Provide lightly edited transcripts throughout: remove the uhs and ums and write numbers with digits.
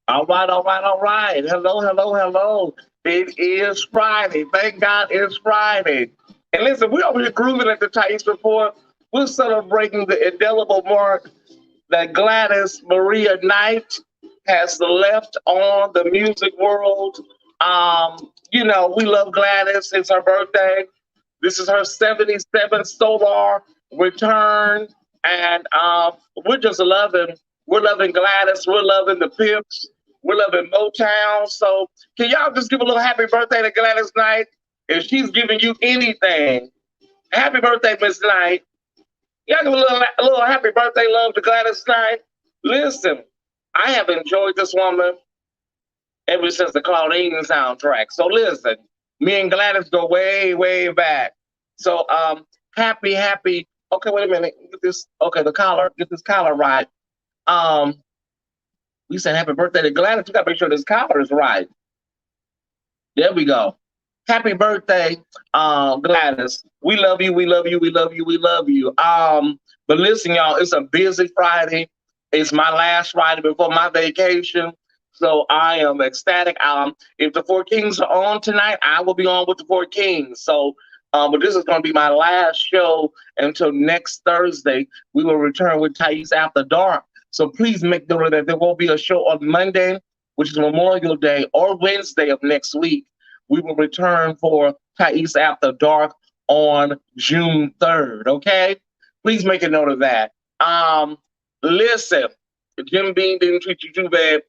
All right, all right, all right. Hello, hello, hello. It is Friday. Thank God it's Friday. And listen, we're over here grooving at the Tyesse Report. We're celebrating the indelible mark that Gladys Maria Knight has left on the music world. We love Gladys. It's her birthday. This is her 77th solar return. And we're just loving, we're loving Gladys. We're loving the Pips. We're loving Motown. So can y'all just give a little happy birthday to Gladys Knight? If she's giving you anything, happy birthday, Miss Knight. Y'all give a little happy birthday love to Gladys Knight. Listen, I have enjoyed this woman ever since the Claudine soundtrack. So listen, me and Gladys go way, way back. So happy. Okay, wait a minute. Get this. Okay, the collar. Get this collar right. Um, we said happy birthday to Gladys. We gotta make sure this collar is right. There we go. Happy birthday, Gladys. We love you. We love you. We love you. We love you. But listen, y'all, it's a busy Friday. It's my last Friday before my vacation. So I am ecstatic. If the Four Kings are on tonight, I will be on with the Four Kings. So, but this is going to be my last show until next Thursday. We will return with Tyesse After Dark. So please make note that there won't be a show on Monday, which is Memorial Day, or Wednesday of next week. We will return for Tyesse After Dark on June 3rd, okay? Please make a note of that. Listen, Jim Beam didn't treat you too bad.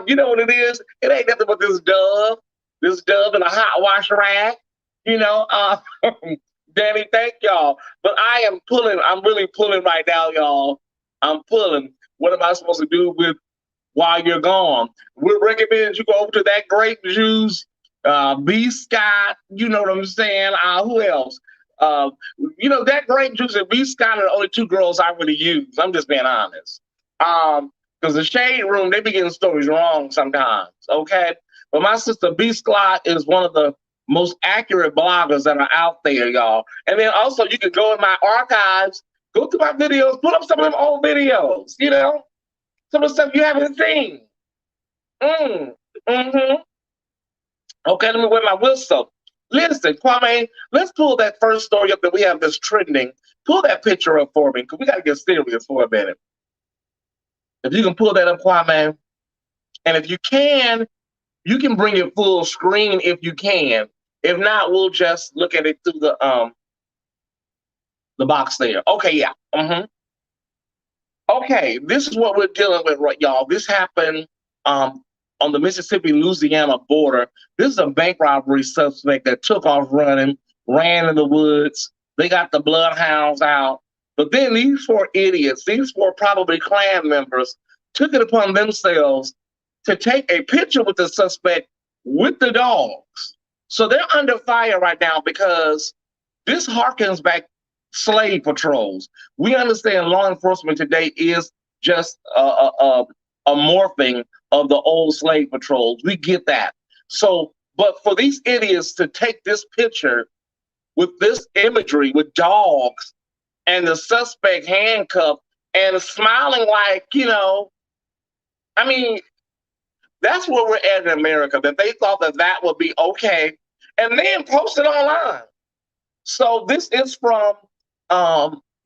You know what it is? It ain't nothing but this dove in a hot wash rag. Danny, thank y'all. But I'm really pulling right now, y'all. I'm pulling. What am I supposed to do with while you're gone? We recommend you go over to that grape juice, B Scott, you know what I'm saying? Who else? That grape juice and B Scott are the only two girls I really use. I'm just being honest. Because the Shade Room, they be getting stories wrong sometimes, okay? But my sister B Scott is one of the most accurate bloggers that are out there, y'all. And then also you can go in my archives, go through my videos, pull up some of them old videos, some of the stuff you haven't seen. Mm-hmm. Okay, let me wear my whistle. Listen, Kwame, let's pull that first story up that we have that's trending. Pull that picture up for me, because we got to get serious for a minute. If you can pull that up, Kwame, and if you can bring it full screen if you can. If not, we'll just look at it through the box there. Okay, yeah. Mm-hmm. Okay, this is what we're dealing with, right, y'all. This happened on the Mississippi-Louisiana border. This is a bank robbery suspect that took off running, ran in the woods. They got the bloodhounds out. But then these four idiots, these four probably Klan members, took it upon themselves to take a picture with the suspect with the dogs. So they're under fire right now because this harkens back slave patrols. We understand law enforcement today is just a morphing of the old slave patrols. We get that. So, but for these idiots to take this picture with this imagery with dogs and the suspect handcuffed and smiling like, I mean, that's where we're at in America, that they thought that would be okay and then post it online. So this is from,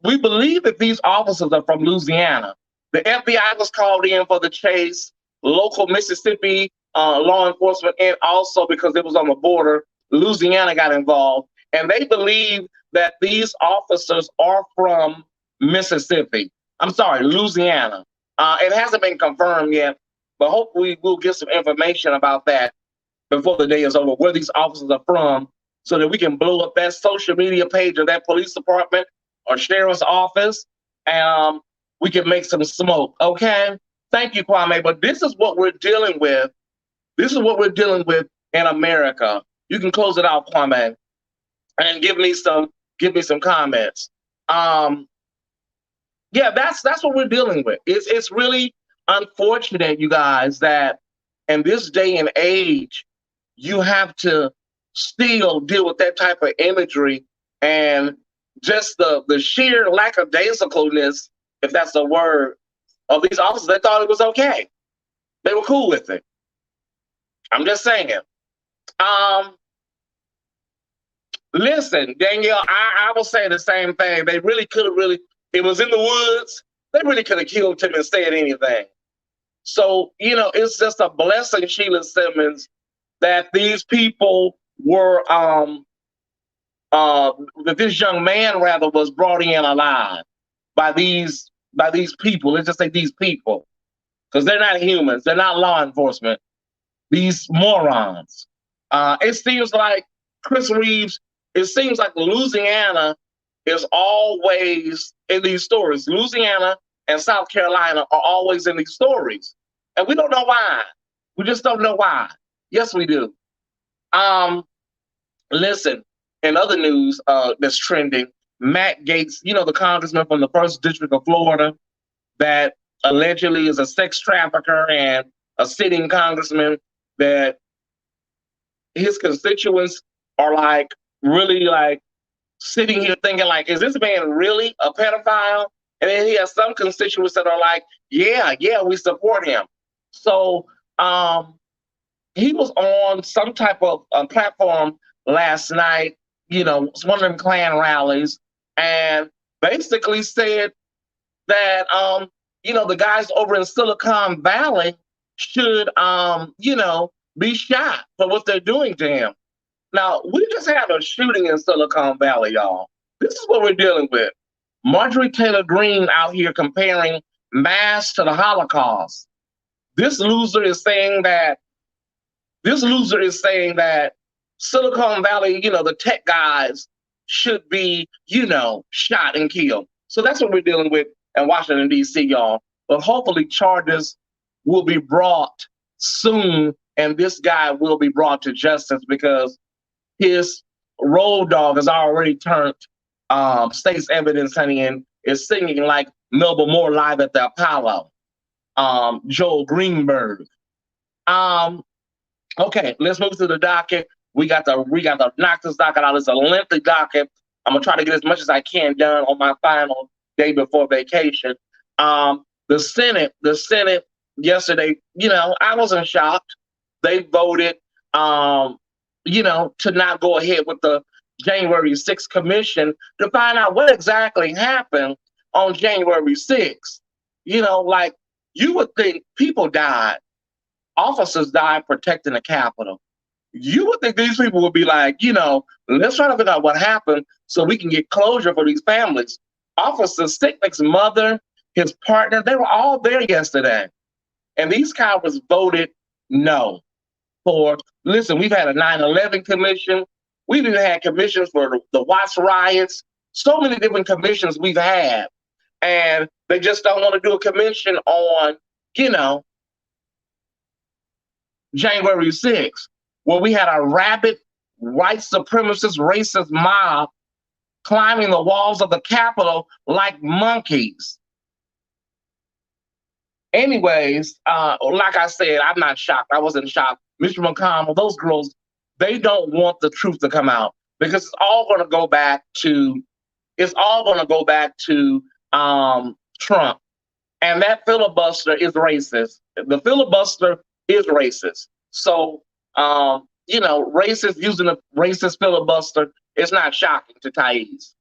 we believe that these officers are from Louisiana. The FBI was called in for the chase, local Mississippi law enforcement, and also because it was on the border, Louisiana got involved. And they believe that these officers are from Mississippi. I'm sorry, Louisiana. It hasn't been confirmed yet, but hopefully we'll get some information about that before the day is over, where these officers are from, so that we can blow up that social media page of that police department or sheriff's office, and we can make some smoke, okay? Thank you, Kwame, but this is what we're dealing with. This is what we're dealing with in America. You can close it out, Kwame, and give me some comments. Yeah, that's what we're dealing with. It's really unfortunate, you guys, that in this day and age, you have to still deal with that type of imagery and just the sheer lackadaisicalness, if that's the word, of these officers. They thought it was okay. They were cool with it. I'm just saying. Um, Listen, Danielle, I will say the same thing. They really could have it was in the woods. They really could have killed him and said anything. So, it's just a blessing, Sheila Simmons, that these people were, that this young man rather was brought in alive by these people. Let's just say these people, because they're not humans. They're not law enforcement. These morons. It seems like Chris Reeves, it seems like Louisiana is always in these stories. Louisiana and South Carolina are always in these stories. And we don't know why. We just don't know why. Yes, we do. Listen, in other news that's trending, Matt Gaetz, the congressman from the 1st District of Florida that allegedly is a sex trafficker and a sitting congressman, that his constituents are really sitting here thinking is this man really a pedophile? And then he has some constituents that are like, yeah, we support him. So he was on some type of platform last night, it's one of them Klan rallies, and basically said that, the guys over in Silicon Valley should, be shot for what they're doing to him. Now, we just had a shooting in Silicon Valley, y'all. This is what we're dealing with. Marjorie Taylor Greene out here comparing mass to the Holocaust. This loser is saying that Silicon Valley, the tech guys should be, shot and killed. So that's what we're dealing with in Washington, D.C., y'all. But hopefully charges will be brought soon, and this guy will be brought to justice, because his road dog has already turned state's evidence, honey, and is singing like Melba Moore live at the Apollo. Joel Greenberg. Okay, let's move to the docket. We got to knock this docket out. It's a lengthy docket. I'm gonna try to get as much as I can done on my final day before vacation. The Senate yesterday, I wasn't shocked. They voted, to not go ahead with the January 6th commission to find out what exactly happened on January 6th. You would think people died. Officers died protecting the Capitol. You would think these people would be like, let's try to figure out what happened so we can get closure for these families. Officer Sicknick's mother, his partner, they were all there yesterday. And these cowards voted no. Listen, we've had a 9/11 commission. We've even had commissions for the Watts riots. So many different commissions we've had. And they just don't want to do a commission on, January 6th, where we had a rabid white supremacist racist mob climbing the walls of the Capitol like monkeys. Anyways, like I said, I'm not shocked. I wasn't shocked. Mr. McConnell, those girls, they don't want the truth to come out, because it's all going to go back to Trump. And that filibuster is racist. The filibuster is racist. So, racist using a racist filibuster is not shocking to Tyesse.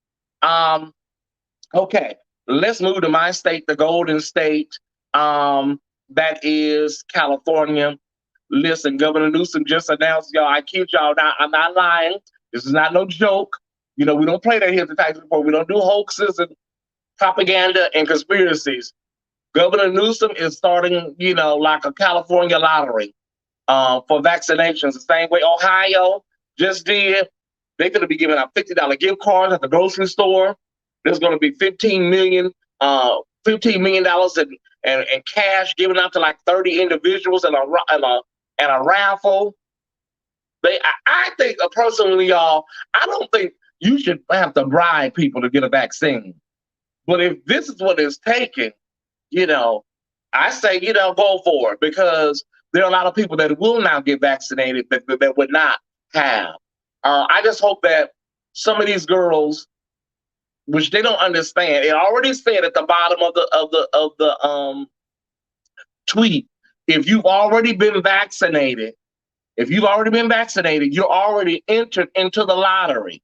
Okay, let's move to my state, the Golden State. That is California. Listen, Governor Newsom just announced, y'all, I kid y'all not, I'm not lying. This is not no joke. We don't play that here at the Tyesse Report. We don't do hoaxes and propaganda and conspiracies. Governor Newsom is starting, like a California lottery for vaccinations, the same way Ohio just did. They're going to be giving out $50 gift cards at the grocery store. There's going to be $15 million in cash given out to like 30 individuals in a raffle. I think personally, y'all, I don't think you should have to bribe people to get a vaccine. But if this is what it's taking, I say, go for it, because there are a lot of people that will now get vaccinated that would not have. I just hope that some of these girls, which they don't understand, it already said at the bottom of the tweet, If you've already been vaccinated, you're already entered into the lottery.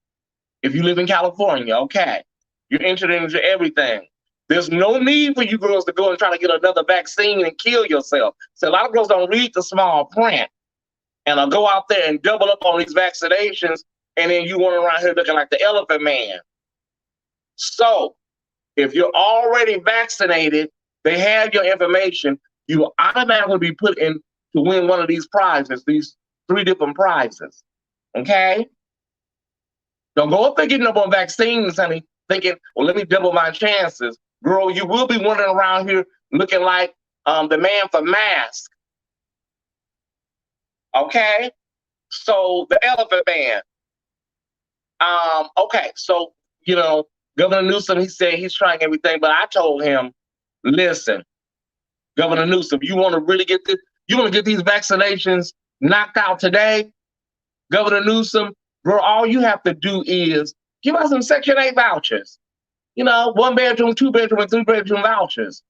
If you live in California, okay, you're entered into everything. There's no need for you girls to go and try to get another vaccine and kill yourself. So a lot of girls don't read the small print and I'll go out there and double up on these vaccinations, and then you run around here looking like the elephant man. So if you're already vaccinated, they have your information, you will automatically be put in to win one of these prizes, these 3 different prizes. Okay? Don't go up there getting up on vaccines, honey, thinking, well, let me double my chances. Girl, you will be wandering around here looking like the man for mask. Okay? So the elephant man. Okay, so, you know, Governor Newsom, he said he's trying everything, but I told him, listen, Governor Newsom, you want to really get this, you want to get these vaccinations knocked out today? Governor Newsom, bro, all you have to do is give us some Section 8 vouchers. You know, 1 bedroom, 2 bedroom, and 3 bedroom vouchers.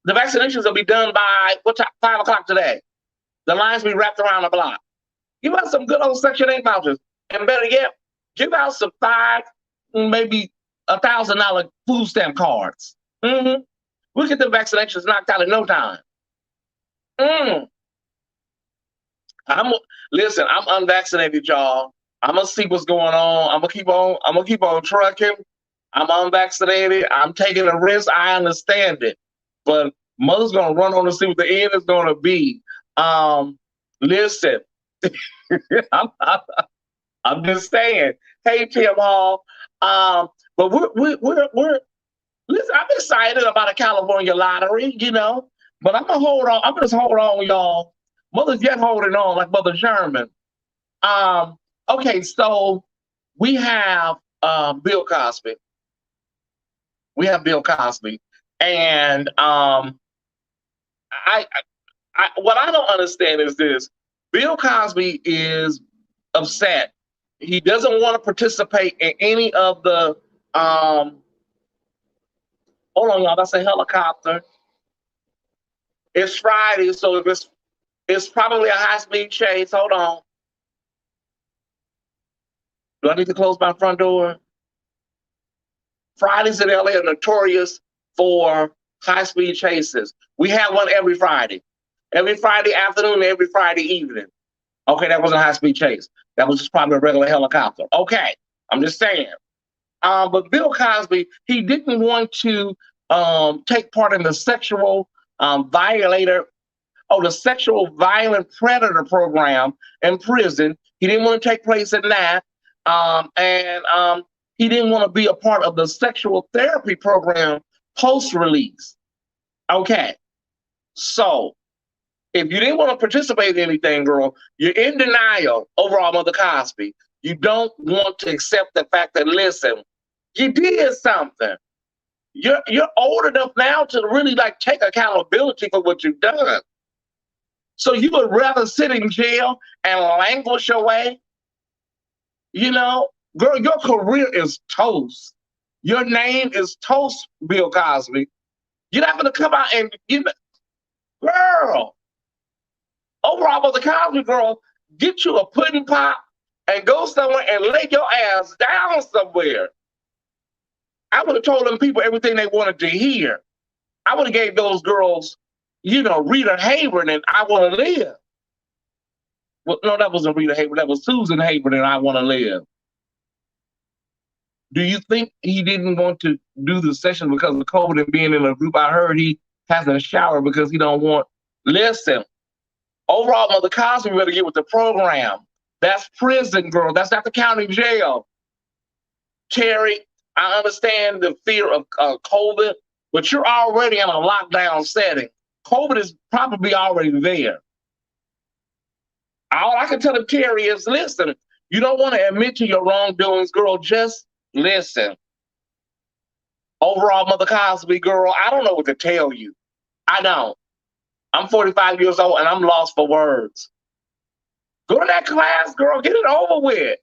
The vaccinations will be done by what time? 5 o'clock today. The lines will be wrapped around the block. Give us some good old Section 8 vouchers. And better yet, give out some $5, maybe $1,000 food stamp cards. We'll get the vaccinations knocked out in no time. Listen, I'm unvaccinated, y'all. I'm gonna see what's going on. I'm gonna keep on trucking. I'm unvaccinated. I'm taking a risk. I understand it. But mother's gonna run on to see what the end is gonna be. Listen, I'm just saying. Hey, Tim Hall. But we're listen. I'm excited about a California lottery, you know. But I'm gonna hold on. I'm just hold on, y'all. Mother's yet holding on, like Mother Sherman. Okay, so we have Bill Cosby. We have Bill Cosby, and what I don't understand is this: Bill Cosby is upset. He doesn't want to participate in any of the. Hold on, y'all. That's a helicopter. It's Friday, so it's probably a high-speed chase. Hold on. Do I need to close my front door? Fridays in LA are notorious for high-speed chases. We have one every Friday. Every Friday afternoon, every Friday evening. Okay, that wasn't a high-speed chase. That was just probably a regular helicopter. Okay, I'm just saying. But Bill Cosby, he didn't want to take part in the sexual the sexual violent predator program in prison. He didn't want to take place in that. And he didn't want to be a part of the sexual therapy program post-release. Okay, so if you didn't want to participate in anything, girl, you're in denial overall, Mother Cosby. You don't want to accept the fact that, listen, you did something. You're old enough now to really like take accountability for what you've done. So you would rather sit in jail and languish away? You know, girl, your career is toast. Your name is toast, Bill Cosby. You're not going to come out and, girl, overall, Mother Cosby, girl, get you a pudding pop and go somewhere and lay your ass down somewhere. I would have told them people everything they wanted to hear. I would have gave those girls, Rita Hayworth and I Want to Live. Well, no, that wasn't Rita Hayworth. That was Susan Hayworth and I Want to Live. Do you think he didn't want to do the session because of COVID and being in a group? I heard he hasn't showered because he don't want. Listen, overall, Mother Cosby better get with the program. That's prison, girl. That's not the county jail. Terry, I understand the fear of COVID, but you're already in a lockdown setting. COVID is probably already there. All I can tell him, Terry, is listen, you don't want to admit to your wrongdoings, girl. Just listen. Overall, Mother Cosby, girl, I don't know what to tell you. I don't. I'm 45 years old and I'm lost for words. Go to that class, girl. Get it over with.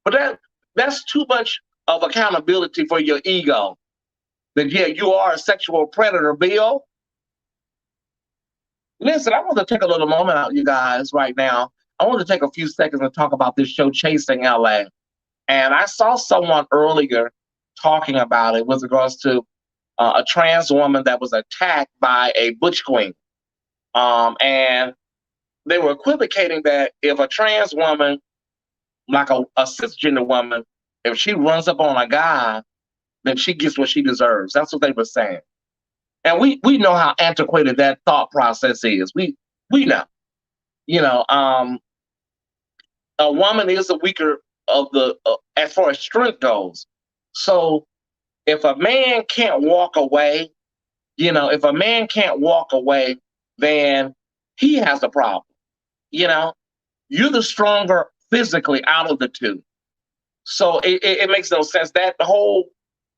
But that's too much of accountability for your ego. That, yeah, you are a sexual predator, Bill. Listen, I want to take a little moment out, you guys, right now. I want to take a few seconds and talk about this show, Chasing LA. And I saw someone earlier talking about it with regards to a trans woman that was attacked by a butch queen. And they were equivocating that if a trans woman, like a cisgender woman, if she runs up on a guy, then she gets what she deserves. That's what they were saying. And we know how antiquated that thought process is. We know, you know, a woman is the weaker of the as far as strength goes. So if a man can't walk away, if a man can't walk away, then he has a problem. You know, you're the stronger physically out of the two. So it makes no sense. That whole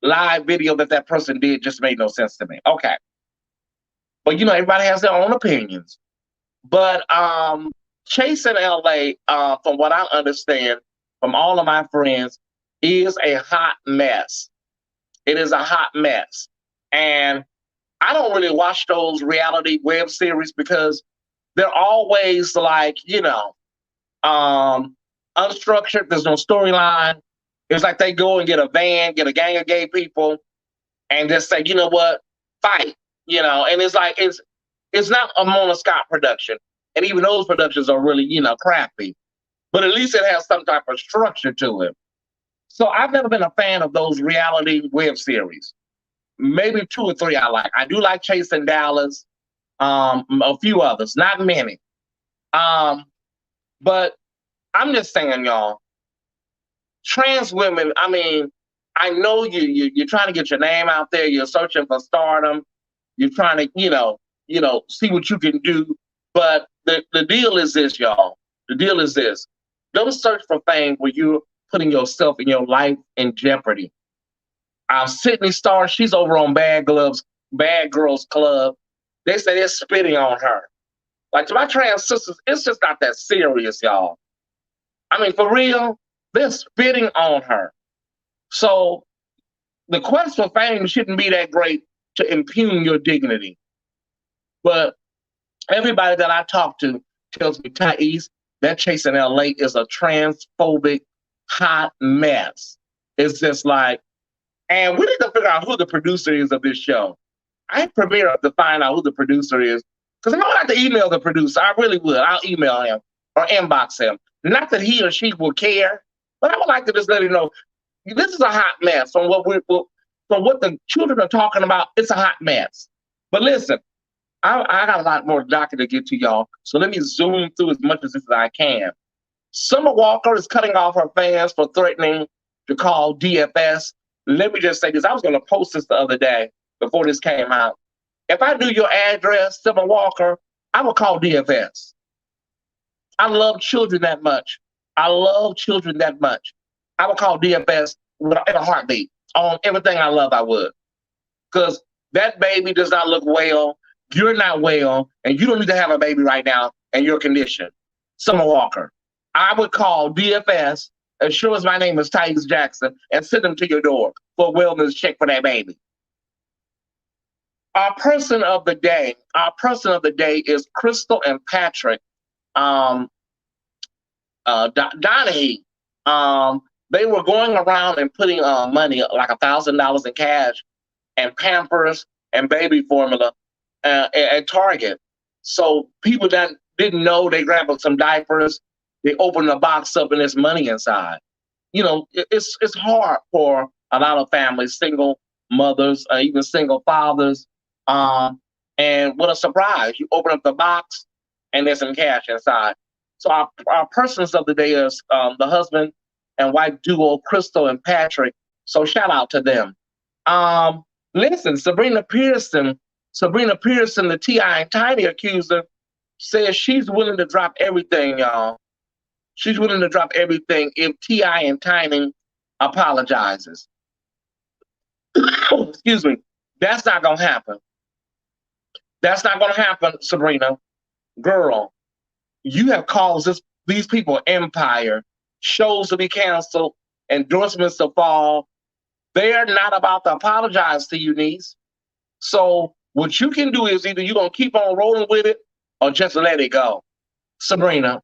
live video that person did just made no sense to me. Okay. But everybody has their own opinions. But Chasing LA, from what I understand from all of my friends, is a hot mess. It is a hot mess. And I don't really watch those reality web series because they're always like, unstructured. There's no storyline. It's like they go and get a van, get a gang of gay people, and just say, you know what, fight. And it's like it's not a Mona Scott production, and even those productions are really crappy. But at least it has some type of structure to it. So I've never been a fan of those reality web series. Maybe 2 or 3 I like. I do like Chasing Dallas, a few others, not many. But I'm just saying, y'all, trans women, I mean, I know you're trying to get your name out there. You're searching for stardom. You're trying to, see what you can do. But the deal is this, y'all. The deal is this. Don't search for fame where you're putting yourself and your life in jeopardy. Sydney Starr, she's over on Bad Girls Club. They say they're spitting on her. Like, to my trans sisters, it's just not that serious, y'all. I mean, for real, they're spitting on her. So the quest for fame shouldn't be that great to impugn your dignity. But everybody that I talk to tells me, Tyesse, that Chasing LA is a transphobic hot mess. It's just like, and we need to figure out who the producer is of this show. I premiere to find out who the producer is, because I would like to email the producer. I really would. I'll email him or inbox him. Not that he or she will care, but I would like to just let him know this is a hot mess. From what the children are talking about, it's a hot mess. But listen, I got a lot more document to get to, y'all. So let me zoom through as much as I can. Summer Walker is cutting off her fans for threatening to call DFS. Let me just say this. I was going to post this the other day before this came out. If I knew your address, Summer Walker, I would call DFS. I love children that much. I would call DFS in a heartbeat. On everything I love, I would. Because that baby does not look well. You're not well. And you don't need to have a baby right now in your condition. Summer Walker. I would call DFS, as sure as my name is Tyesse Jackson, and send them to your door for a wellness check for that baby. Our person of the day is Crystal and Patrick Donahue. They were going around and putting money, like $1,000 in cash, and Pampers and baby formula at Target. So people that didn't know, they grabbed some diapers, they opened the box up, and there's money inside. It's hard for a lot of families, single mothers, even single fathers. And what a surprise. You open up the box and there's some cash inside. So our persons of the day is the husband and wife duo, Crystal and Patrick. So shout out to them. Listen, Sabrina Pearson, the T.I. and Tiny accuser, says she's willing to drop everything, y'all. She's willing to drop everything if T.I. and Tiny apologizes. Excuse me. That's not going to happen. That's not going to happen, Sabrina. Girl, you have caused these people empire, shows to be canceled, endorsements to fall. They're not about to apologize to you, niece. So what you can do is either you're going to keep on rolling with it or just let it go. Sabrina,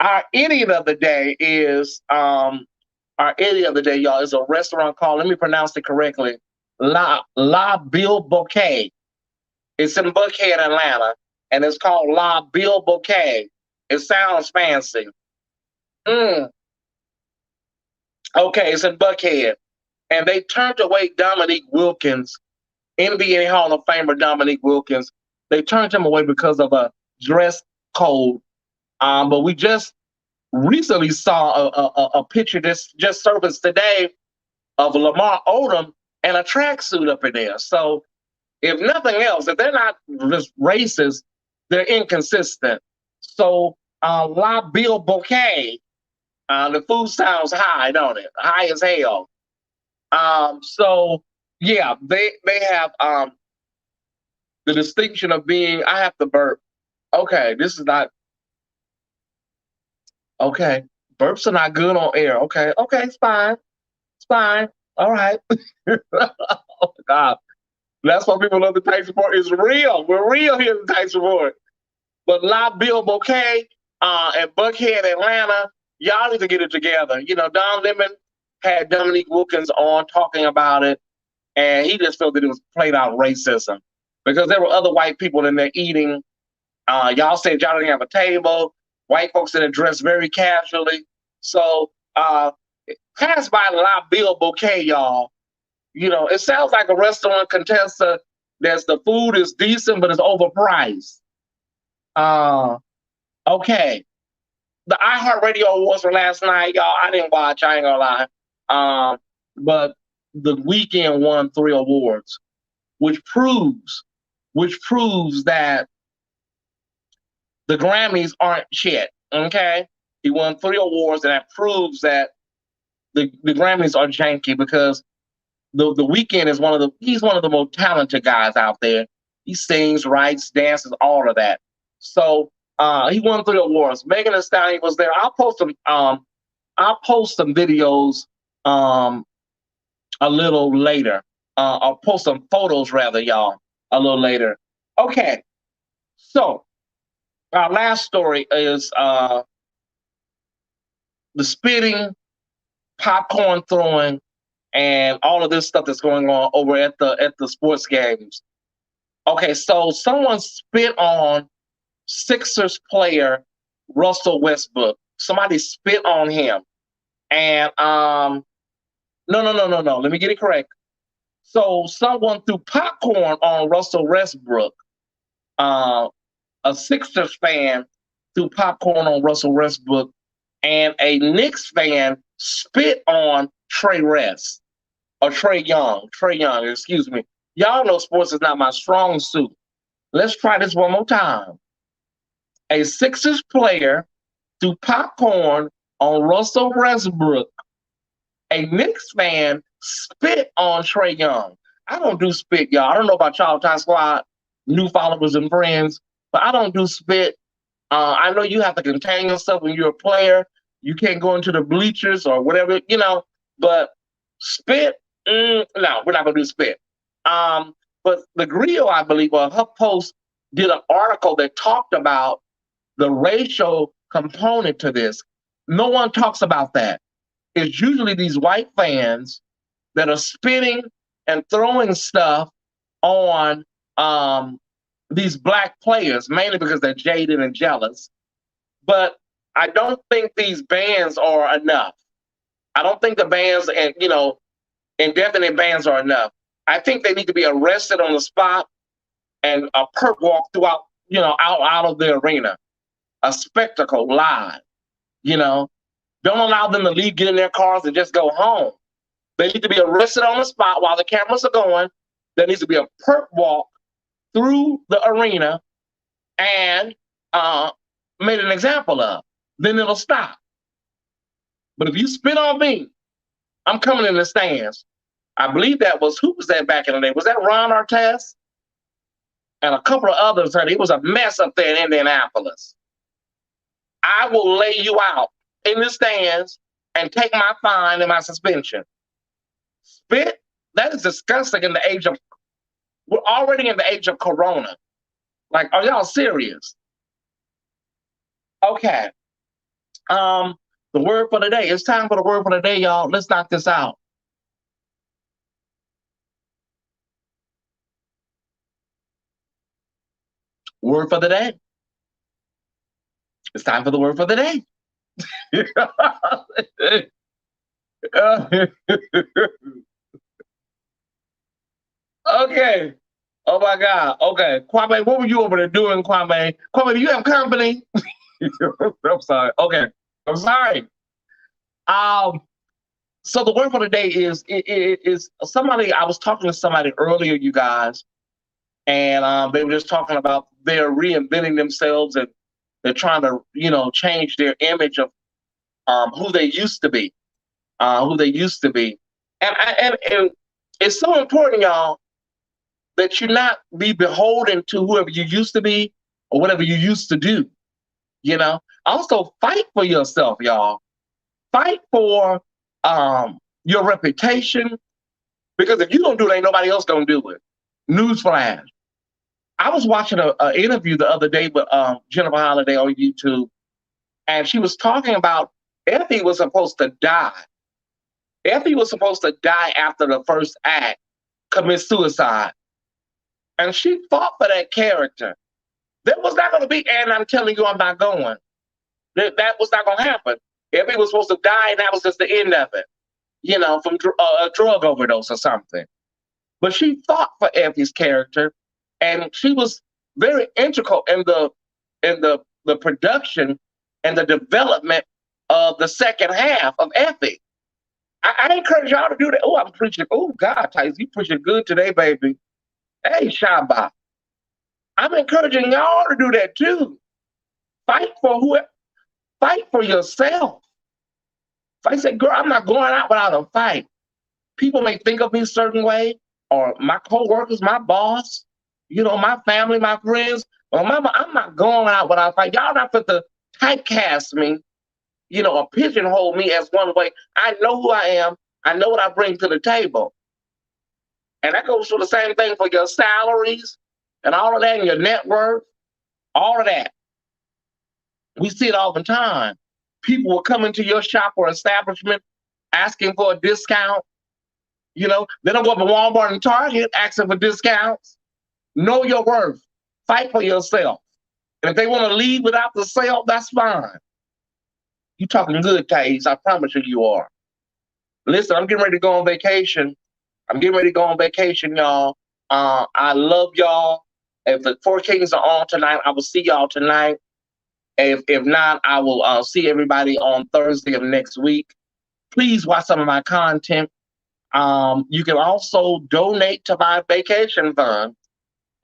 our idiot of the day is y'all, is a restaurant called, let me pronounce it correctly, La Bill Bouquet. It's in Buckhead, Atlanta, and it's called La Bill Bouquet. It sounds fancy. Okay, it's in Buckhead. And they turned away Dominique Wilkins, NBA Hall of Famer Dominique Wilkins. They turned him away because of a dress code. But we just recently saw a picture that's just surfaced today of Lamar Odom and a tracksuit up in there. So if nothing else, if they're not just racist, they're inconsistent. So La Bill Bouquet, the food sounds high, don't it? High as hell. So yeah, they have the distinction of being, I have to burp. Okay, this is not okay. Burps are not good on air. Okay, it's fine. It's fine. All right. Oh God. That's why people love the Tyesse Report. It's real. We're real here in the Tyesse Report. But La Bill Bouquet at Buckhead, Atlanta, y'all need to get it together. You know, Don Lemon had Dominique Wilkins on talking about it, and he just felt that it was played out racism because there were other white people in there eating. Y'all said y'all didn't have a table. White folks in there dressed very casually. So pass by La Bill Bouquet, y'all. You know, it sounds like a restaurant contestant. The food is decent, but it's overpriced. Okay. The iHeartRadio Awards were last night, y'all. I didn't watch, I ain't gonna lie. But The Weeknd won 3 awards, which proves that the Grammys aren't shit. Okay? He won 3 awards, and that proves that the Grammys are janky because the Weeknd is he's one of the most talented guys out there. He sings, writes, dances, all of that. So he won 3 awards. Megan Thee Stallion was there. I'll post some videos a little later. I'll post some photos rather, y'all, a little later. Okay. So our last story is the spitting, popcorn throwing, and all of this stuff that's going on over at the sports games. Okay, so someone spit on Sixers player Russell Westbrook. Somebody spit on him. And no. Let me get it correct. So someone threw popcorn on Russell Westbrook. A Sixers fan threw popcorn on Russell Westbrook, and a Knicks fan spit on Trey Young, excuse me. Y'all know sports is not my strong suit. Let's try this one more time. A Sixers player threw popcorn on Russell Westbrook. A Knicks fan spit on Trey Young. I don't do spit, y'all. I don't know about y'all, Ty Squad, new followers and friends, but I don't do spit. I know you have to contain yourself when you're a player. You can't go into the bleachers or whatever, but spit, no, we're not going to do spit. But the Griot, I believe, on her post, did an article that talked about the racial component to this. No one talks about that. It's usually these white fans that are spitting and throwing stuff on these black players, mainly because they're jaded and jealous. But I don't think these bans are enough. I don't think the bans and, indefinite bans are enough. I think they need to be arrested on the spot and a perp walk throughout, out of the arena. A spectacle live, Don't allow them to leave, get in their cars, and just go home. They need to be arrested on the spot while the cameras are going. There needs to be a perp walk through the arena and made an example of. Then it'll stop. But if you spit on me, I'm coming in the stands. I believe who was that back in the day? Was that Ron Artest? And a couple of others. It was a mess up there in Indianapolis. I will lay you out in the stands and take my fine and my suspension. Spit? That is disgusting we're already in the age of Corona. Like, are y'all serious? Okay. The word for the day. It's time for the word for the day, y'all. Let's knock this out. Word for the day. It's time for the word for the day. Okay. Oh my God. Okay. Kwame, what were you over there doing, Kwame? Kwame, do you have company? I'm sorry. Okay. I'm sorry. Um, so the word for the day is somebody. I was talking to somebody earlier, you guys, and they were just talking about they're reinventing themselves and they're trying to, change their image of who they used to be, and it's so important, y'all, that you not be beholden to whoever you used to be or whatever you used to do. Also fight for yourself, y'all. Fight for your reputation, because if you don't do it, ain't nobody else gonna do it. Newsflash. I was watching a interview the other day with Jennifer Holliday on YouTube, and she was talking about Effie was supposed to die. Effie was supposed to die after the first act, commit suicide. And she fought for that character. That was not going to be, and I'm telling you, I'm not going. That was not going to happen. Effie was supposed to die, and that was just the end of it, from a drug overdose or something. But she fought for Effie's character, and she was very integral in the production and the development of the second half of Effie. I encourage y'all to do that. Oh, I'm preaching. Oh, God, Tyesse, you preaching good today, baby. Hey, Shabba. I'm encouraging y'all to do that too. Fight for fight for yourself. If I say, girl, I'm not going out without a fight. People may think of me a certain way, or my coworkers, my boss, my family, my friends. Well, mama, I'm not going out without a fight. Y'all not fit to typecast me, or pigeonhole me as one way. I know who I am. I know what I bring to the table. And that goes for the same thing for your salaries and all of that, and your net worth, all of that. We see it all the time. People will come into your shop or establishment asking for a discount. They don't go up to Walmart and Target asking for discounts. Know your worth. Fight for yourself. And if they want to leave without the sale, that's fine. You talking good, Tyesse. I promise you are. Listen, I'm getting ready to go on vacation. Y'all. I love y'all. If the Four Kings are on tonight, I will see y'all tonight. If not, I will see everybody on Thursday of next week. Please watch some of my content. You can also donate to my vacation fund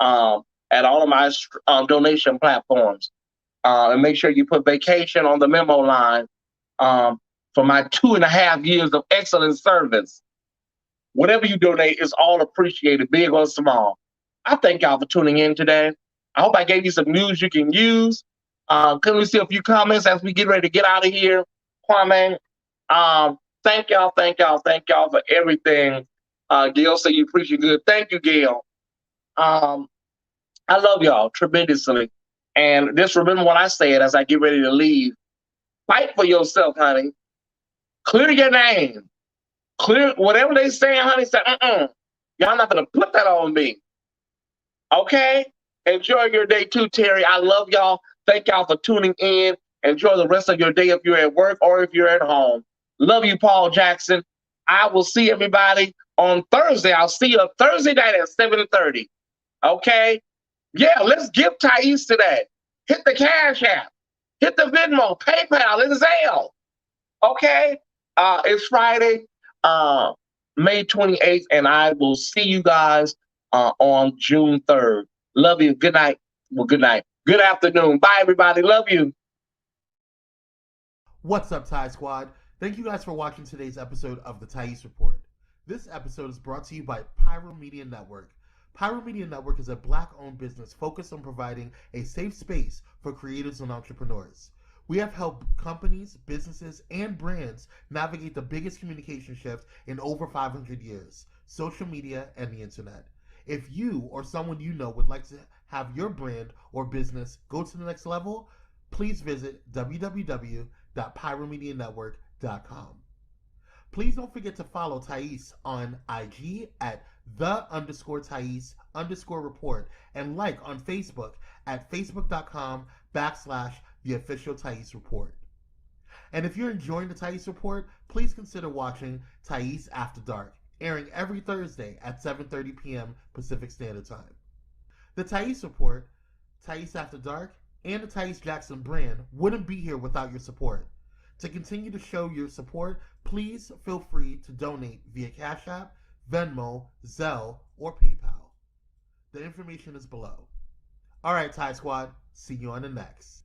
at all of my donation platforms. And make sure you put vacation on the memo line for my 2.5 years of excellent service. Whatever you donate is all appreciated, big or small. I thank y'all for tuning in today. I hope I gave you some news you can use. Can we see a few comments as we get ready to get out of here, Kwame? Thank y'all for everything. Gail said you preach good. Thank you, Gail. I love y'all tremendously. And just remember what I said as I get ready to leave. Fight for yourself, honey. Clear your name. Clear whatever they saying, honey. Say, y'all not gonna put that on me. Okay? Enjoy your day too, Terry. I love y'all. Thank y'all for tuning in. Enjoy the rest of your day if you're at work or if you're at home. Love you, Paul Jackson. I will see everybody on Thursday. I'll see you Thursday night at 7:30. Okay? Yeah, let's give Tyesse today. Hit the Cash App. Hit the Venmo, PayPal, and Zelle. Okay? It's Friday, May 28th, and I will see you guys on June 3rd. Love you. Good night. Well, good night. Good afternoon. Bye, everybody. Love you. What's up, Ty Squad? Thank you guys for watching today's episode of the Tyesse Report. This episode is brought to you by Pyro Media Network. Pyro Media Network is a Black-owned business focused on providing a safe space for creators and entrepreneurs. We have helped companies, businesses, and brands navigate the biggest communication shift in over 500 years, social media and the internet. If you or someone you know would like to have your brand or business go to the next level, please visit www.pyromedianetwork.com. Please don't forget to follow Tyesse on IG at _Tyesse_report and like on Facebook at facebook.com/the official Tyesse report. And if you're enjoying the Tyesse report, please consider watching Tyesse After Dark, airing every Thursday at 7:30 p.m. Pacific Standard Time. The Tyesse report, Tyesse After Dark, and the Tyesse Jackson brand wouldn't be here without your support. To continue to show your support, please feel free to donate via Cash App, Venmo, Zelle, or PayPal. The information is below. All right, Ty Squad, see you on the next.